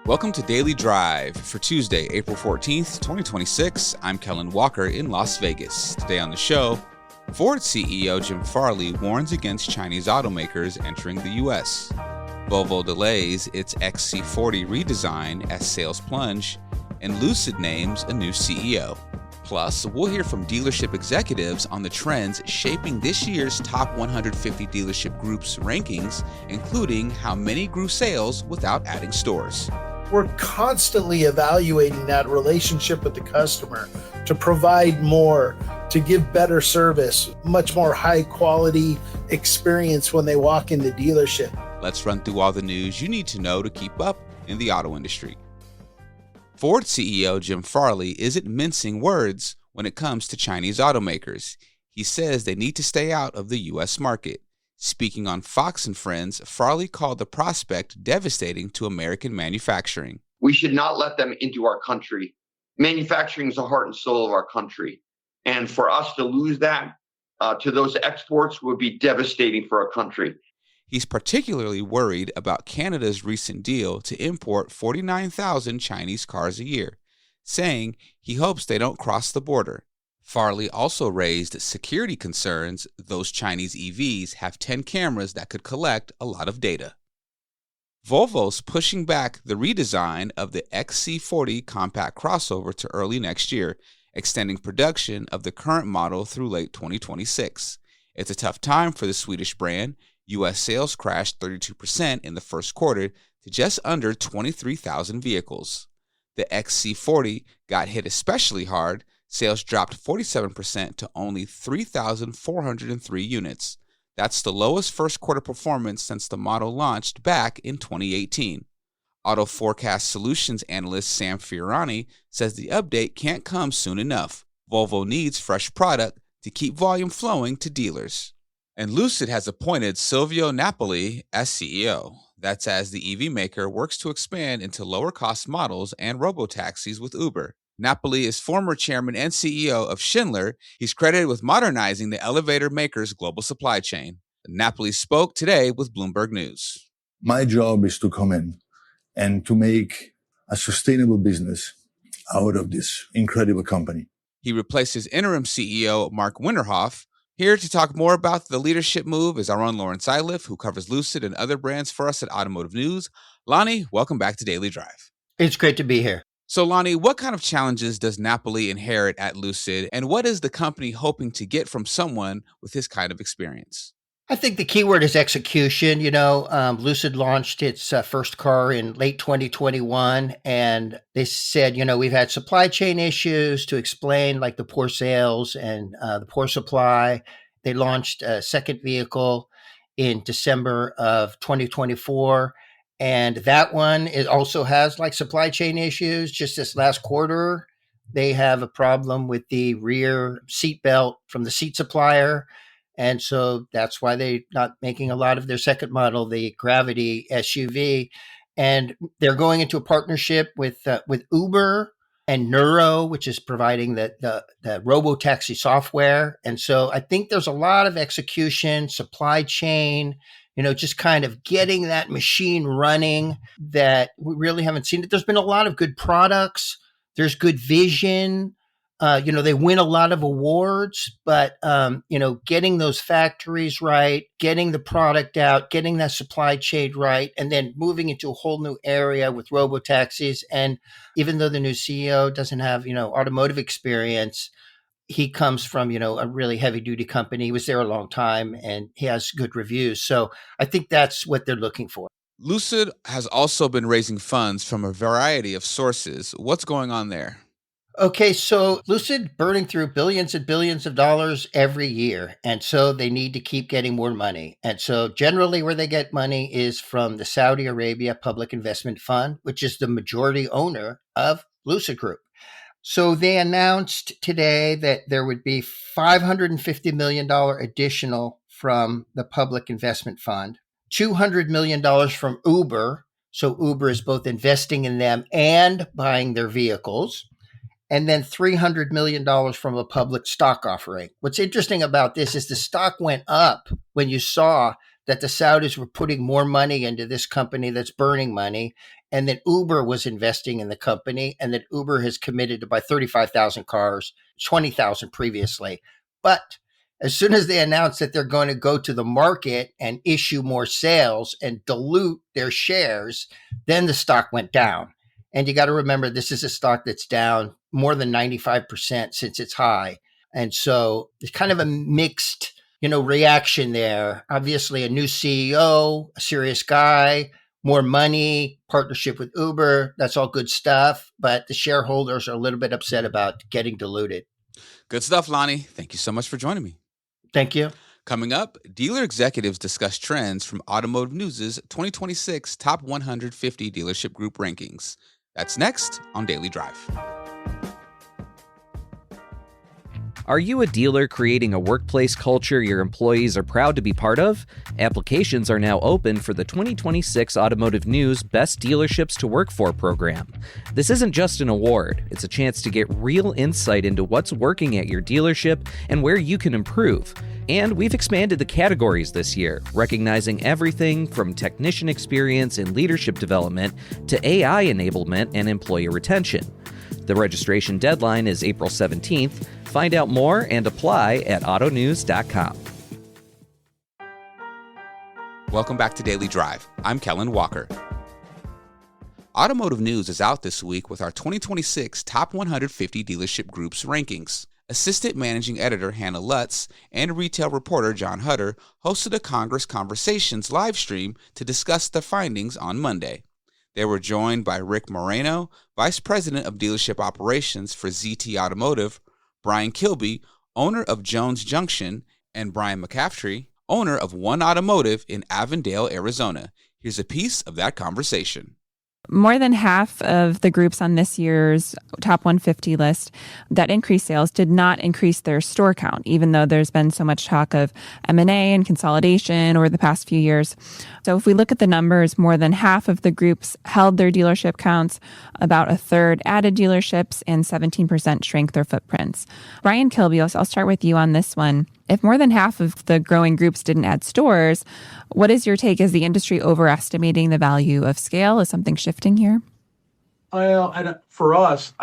Welcome to Daily Drive for Tuesday, April 14th, 2026. I'm Kellen Walker in Las Vegas. Today on the show, Ford CEO Jim Farley warns against Chinese automakers entering the U.S. Volvo delays its XC40 redesign as sales plunge, and Lucid names a new CEO. Plus, we'll hear from dealership executives on the trends shaping this year's top 150 dealership groups' rankings, including how many grew sales without adding stores. We're constantly evaluating that relationship with the customer to provide more, to give better service, much more high quality experience when they walk in the dealership. Let's run through all the news you need to know to keep up in the auto industry. Ford CEO Jim Farley isn't mincing words when it comes to Chinese automakers. He says they need to stay out of the U.S. market. Speaking on Fox and Friends, Farley called the prospect devastating to American manufacturing. We should not let them into our country. Manufacturing is the heart and soul of our country. And for us to lose that to those exports would be devastating for our country. He's particularly worried about Canada's recent deal to import 49,000 Chinese cars a year, saying he hopes they don't cross the border. Farley also raised security concerns. Those Chinese EVs have 10 cameras that could collect a lot of data. Volvo's pushing back the redesign of the XC40 compact crossover to early next year, extending production of the current model through late 2026. It's a tough time for the Swedish brand. U.S. sales crashed 32% in the first quarter to just under 23,000 vehicles. The XC40 got hit especially hard. Sales dropped 47% to only 3,403 units. That's the lowest first quarter performance since the model launched back in 2018. Auto Forecast Solutions analyst Sam Fiorani says the update can't come soon enough. Volvo needs fresh product to keep volume flowing to dealers. And Lucid has appointed Silvio Napoli as CEO. That's as the EV maker works to expand into lower-cost models and robotaxis with Uber. Napoli is former chairman and CEO of Schindler. He's credited with modernizing the elevator maker's global supply chain. Napoli spoke today with Bloomberg News. My job is to come in and to make a sustainable business out of this incredible company. He replaces interim CEO Mark Winterhoff. Here to talk more about the leadership move is our own Lauren Seiliff, who covers Lucid and other brands for us at Automotive News. Lonnie, welcome back to Daily Drive. It's great to be here. So, Lonnie, what kind of challenges does Napoli inherit at Lucid, and what is the company hoping to get from someone with this kind of experience? I think the key word is execution. Lucid launched its first car in late 2021, and they said, we've had supply chain issues to explain like the poor sales and the poor supply. They launched a second vehicle in December of 2024. And that one, it also has like supply chain issues. Just this last quarter, they have a problem with the rear seat belt from the seat supplier. And so that's why they're not making a lot of their second model, the Gravity SUV. And they're going into a partnership with Uber and Nuro, which is providing the robotaxi software. And so I think there's a lot of execution, supply chain, just kind of getting that machine running that we really haven't seen it. There's been a lot of good products. There's good vision. They win a lot of awards, but, getting those factories right, getting the product out, getting that supply chain right, and then moving into a whole new area with robotaxis. And even though the new CEO doesn't have, automotive experience, he comes from, a really heavy duty company. He was there a long time and he has good reviews. So I think that's what they're looking for. Lucid has also been raising funds from a variety of sources. What's going on there? Okay, so Lucid burning through billions and billions of dollars every year. And so they need to keep getting more money. And so generally where they get money is from the Saudi Arabia Public Investment Fund, which is the majority owner of Lucid Group. So they announced today that there would be $550 million additional from the Public Investment Fund, $200 million from Uber. So Uber is both investing in them and buying their vehicles. And then $300 million from a public stock offering. What's interesting about this is the stock went up when you saw that the Saudis were putting more money into this company that's burning money, and that Uber was investing in the company, and that Uber has committed to buy 35,000 cars, 20,000 previously. But as soon as they announced that they're going to go to the market and issue more sales and dilute their shares, then the stock went down. And you got to remember, this is a stock that's down more than 95% since its high. And so it's kind of a mixed, reaction there. Obviously, a new CEO, a serious guy, more money, partnership with Uber. That's all good stuff. But the shareholders are a little bit upset about getting diluted. Good stuff, Lonnie. Thank you so much for joining me. Thank you. Coming up, dealer executives discuss trends from Automotive News' 2026 Top 150 Dealership Group Rankings. That's next on Daily Drive. Are you a dealer creating a workplace culture your employees are proud to be part of? Applications are now open for the 2026 Automotive News Best Dealerships to Work For program. This isn't just an award, it's a chance to get real insight into what's working at your dealership and where you can improve. And we've expanded the categories this year, recognizing everything from technician experience and leadership development to AI enablement and employee retention. The registration deadline is April 17th. Find out more and apply at autonews.com. Welcome back to Daily Drive. I'm Kellen Walker. Automotive News is out this week with our 2026 Top 150 Dealership Groups rankings. Assistant Managing Editor Hannah Lutz and retail reporter John Hutter hosted a Congress Conversations live stream to discuss the findings on Monday. They were joined by Rick Moreno, Vice President of Dealership Operations for ZT Automotive, Brian Kilby, owner of Jones Junction, and Brian McCaffrey, owner of One Automotive in Avondale, Arizona. Here's a piece of that conversation. More than half of the groups on this year's top 150 list that increased sales did not increase their store count, even though there's been so much talk of M&A and consolidation over the past few years. So if we look at the numbers, more than half of the groups held their dealership counts, about a third added dealerships, and 17% shrank their footprints. Brian Kilby, I'll start with you on this one. If more than half of the growing groups didn't add stores, what is your take? Is the industry overestimating the value of scale? Is something shifting here? Well, for us,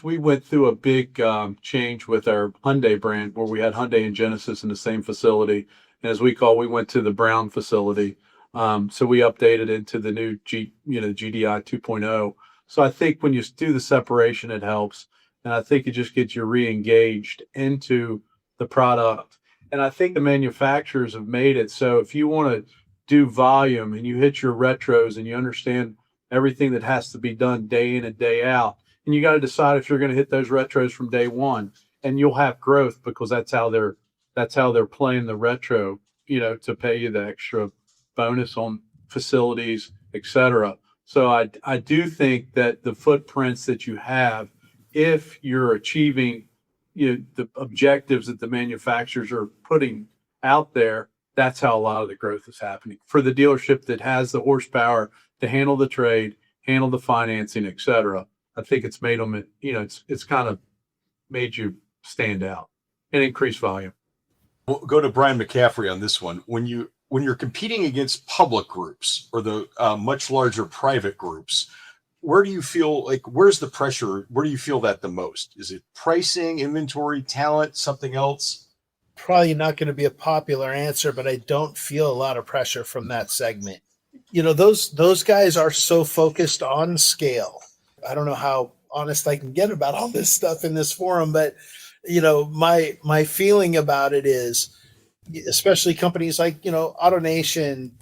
we went through a big change with our Hyundai brand, where we had Hyundai and Genesis in the same facility, and we went to the Brown facility. So we updated into the new GDI 2.0. So I think when you do the separation, it helps, and I think it just gets you re-engaged into the product. And I think the manufacturers have made it so if you want to do volume and you hit your retros and you understand everything that has to be done day in and day out, and you got to decide if you're going to hit those retros from day one, and you'll have growth because that's how they're playing the retro, to pay you the extra bonus on facilities, etc. So I do think that the footprints that you have, if you're achieving the objectives that the manufacturers are putting out there, that's how a lot of the growth is happening. For the dealership that has the horsepower to handle the trade, handle the financing, et cetera, I think it's made them, it's kind of made you stand out and increase volume. We'll go to Brian McCaffrey on this one. When you're competing against public groups or the much larger private groups, where do you feel where's the pressure? Where do you feel that the most? Is it pricing, inventory, talent, something else? Probably not going to be a popular answer, but I don't feel a lot of pressure from that segment. Those guys are so focused on scale. I don't know how honest I can get about all this stuff in this forum, but my feeling about it is, especially companies like AutoNation,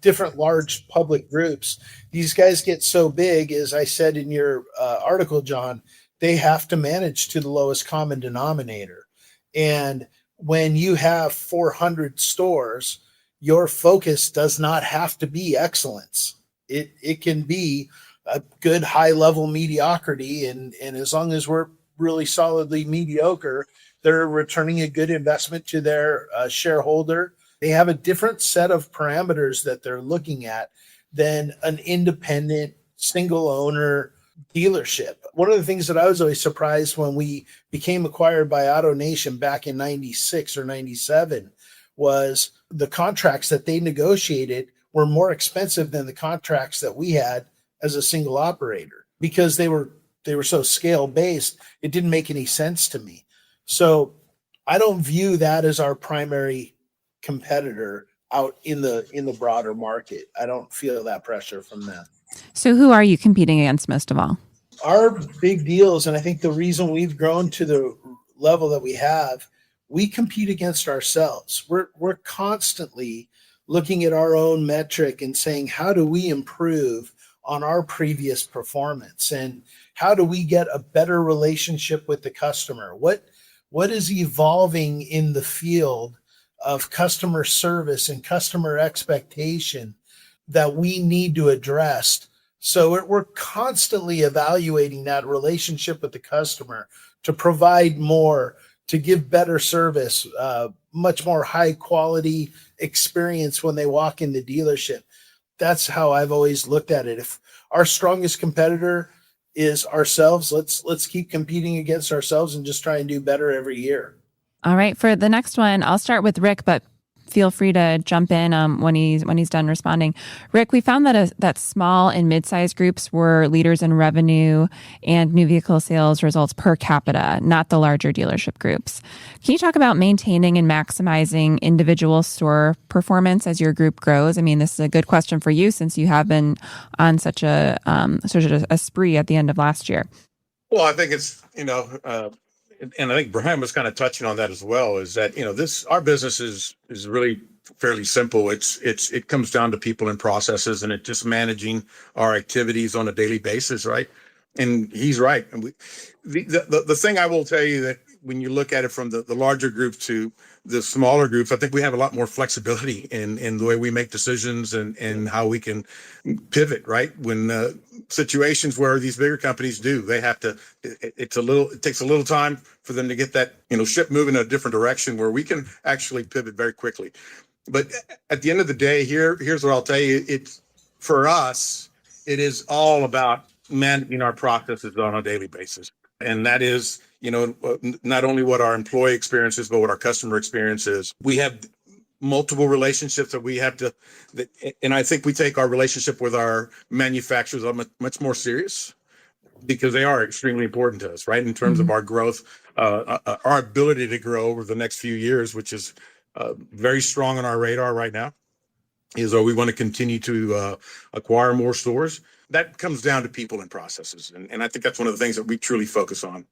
different large public groups, these guys get so big, as I said in your article, John, they have to manage to the lowest common denominator. And when you have 400 stores, your focus does not have to be excellence. It can be a good high level mediocrity. And as long as we're really solidly mediocre, they're returning a good investment to their shareholder. They have a different set of parameters that they're looking at than an independent single owner dealership. One of the things that I was always surprised when we became acquired by AutoNation back in 96 or 97 was the contracts that they negotiated were more expensive than the contracts that we had as a single operator because they were so scale based. It didn't make any sense to me. So I don't view that as our primary competitor out in the broader market. I don't feel that pressure from them. So who are you competing against most of all? Our big deals, and I think the reason we've grown to the level that we have, we compete against ourselves. We're constantly looking at our own metric and saying, how do we improve on our previous performance? And how do we get a better relationship with the customer? What is evolving in the field of customer service and customer expectation that we need to address? So we're constantly evaluating that relationship with the customer to provide more, to give better service, much more high quality experience when they walk in the dealership. That's how I've always looked at it. If our strongest competitor is ourselves, let's keep competing against ourselves and just try and do better every year. All right. For the next one, I'll start with Rick, but feel free to jump in when he's done responding. Rick, we found that small and mid-sized groups were leaders in revenue and new vehicle sales results per capita, not the larger dealership groups. Can you talk about maintaining and maximizing individual store performance as your group grows? I mean, this is a good question for you since you have been on such a spree at the end of last year. Well, I think it's, and I think Brian was kind of touching on that as well, is that, our business is really fairly simple. It comes down to people and processes, and it's just managing our activities on a daily basis, right? And he's right. And the thing I will tell you that when you look at it from the larger group to the smaller groups, I think we have a lot more flexibility in the way we make decisions and how we can pivot, right? When situations where these bigger companies they have to, it takes a little time for them to get that, ship moving in a different direction where we can actually pivot very quickly. But at the end of the day, here's what I'll tell you. It's for us, it is all about managing our processes on a daily basis. And that is, not only what our employee experience is, but what our customer experience is. We have multiple relationships that we have to, and I think we take our relationship with our manufacturers much more serious because they are extremely important to us, right? In terms of our growth, our ability to grow over the next few years, which is very strong on our radar right now, is we want to continue to acquire more stores. That comes down to people and processes. And I think that's one of the things that we truly focus on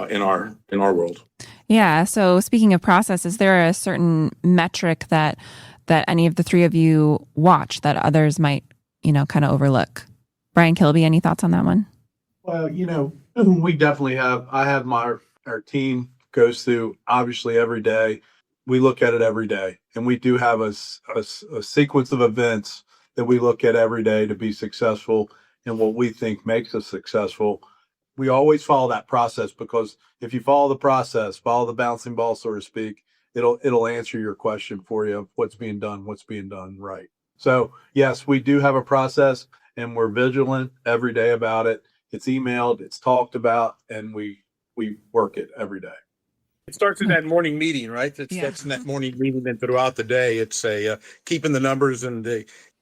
in our world. Yeah. So speaking of process, is there a certain metric that any of the three of you watch that others might, kind of overlook? Brian Kilby, any thoughts on that one? Well, we definitely have. I have our team goes through obviously every day. We look at it every day, and we do have a sequence of events that we look at every day to be successful in what we think makes us successful. We always follow that process because if you follow the process, follow the bouncing ball, so to speak, it'll answer your question for you of what's being done right. So yes, we do have a process and we're vigilant every day about it. It's emailed, it's talked about, and we work it every day. It starts in that morning meeting, right? That's in that morning meeting, and throughout the day, it's keeping the numbers and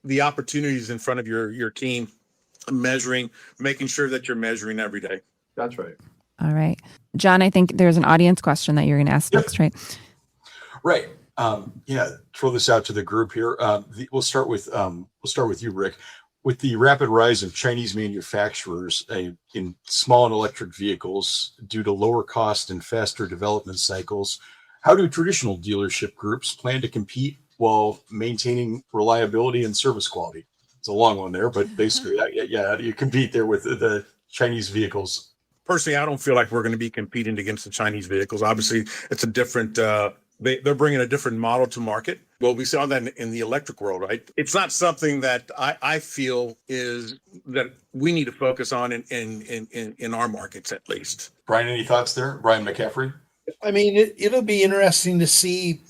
the opportunities in front of your team, measuring, making sure that you're measuring every day. That's right. All right. John, I think there's an audience question that you're going to ask next, right? Right. Throw this out to the group here. We'll start with you, Rick. With the rapid rise of Chinese manufacturers in small and electric vehicles due to lower cost and faster development cycles, how do traditional dealership groups plan to compete while maintaining reliability and service quality? It's a long one there, but basically, you compete there with the Chinese vehicles. Personally, I don't feel like we're going to be competing against the Chinese vehicles. Obviously, it's a different, they're bringing a different model to market. Well, we saw that in the electric world, right? It's not something that I feel is that we need to focus on in our markets, at least. Brian, any thoughts there? Brian McCaffrey? I mean, it'll be interesting to see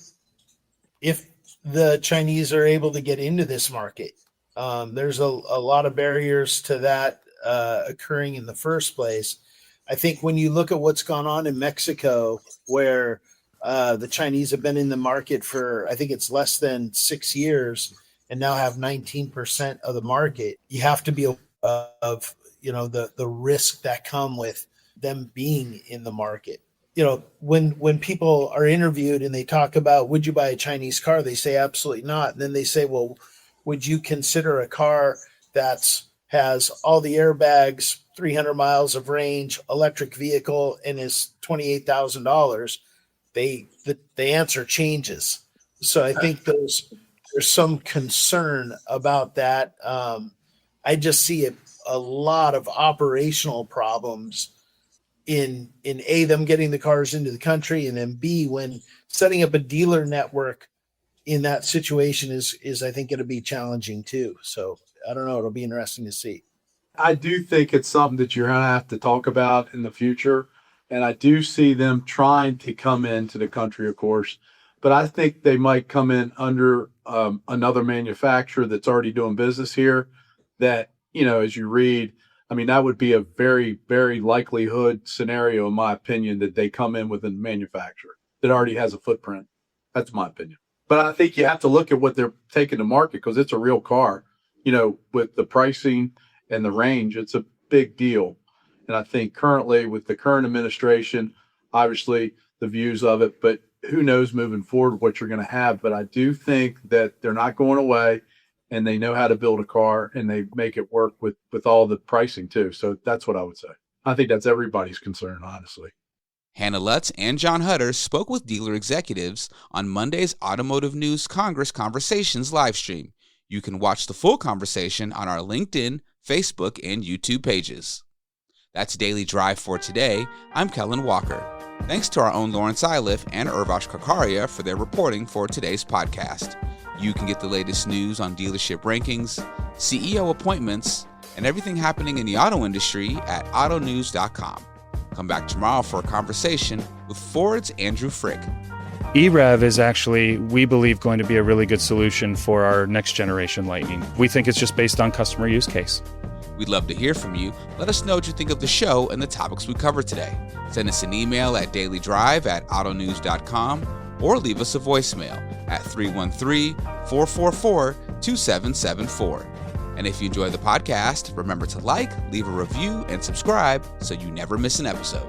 if the Chinese are able to get into this market. There's a lot of barriers to that occurring in the first place. I think when you look at what's gone on in Mexico, where The Chinese have been in the market for, I think it's less than 6 years, and now have 19% of the market. You have to be aware of, the risk that come with them being in the market. When people are interviewed and they talk about, would you buy a Chinese car? They say absolutely not. And then they say, well, would you consider a car that has all the airbags, 300 miles of range, electric vehicle, and is $28,000? The answer changes. So I think there's some concern about that. I just see a lot of operational problems in A, them getting the cars into the country, and then B, when setting up a dealer network in that situation is I think going to be challenging too. So I don't know. It'll be interesting to see. I do think it's something that you're going to have to talk about in the future. And I do see them trying to come into the country, of course, but I think they might come in under another manufacturer that's already doing business here that, as you read, that would be a very, very likelihood scenario, in my opinion, that they come in with a manufacturer that already has a footprint. That's my opinion. But I think you have to look at what they're taking to market, because it's a real car, with the pricing and the range, it's a big deal. And I think currently with the current administration, obviously the views of it, but who knows moving forward what you're going to have. But I do think that they're not going away, and they know how to build a car, and they make it work with all the pricing too. So that's what I would say. I think that's everybody's concern, honestly. Hannah Lutz and John Hutter spoke with dealer executives on Monday's Automotive News Congress Conversations livestream. You can watch the full conversation on our LinkedIn, Facebook, and YouTube pages. That's Daily Drive for today. I'm Kellen Walker. Thanks to our own Lawrence Iliff and Urvash Kakaria for their reporting for today's podcast. You can get the latest news on dealership rankings, CEO appointments, and everything happening in the auto industry at autonews.com. Come back tomorrow for a conversation with Ford's Andrew Frick. EREV is actually, we believe, going to be a really good solution for our next generation Lightning. We think it's just based on customer use case. We'd love to hear from you. Let us know what you think of the show and the topics we covered today. Send us an email at dailydrive@autonews.com or leave us a voicemail at 313-444-2774. And if you enjoy the podcast, remember to like, leave a review, and subscribe so you never miss an episode.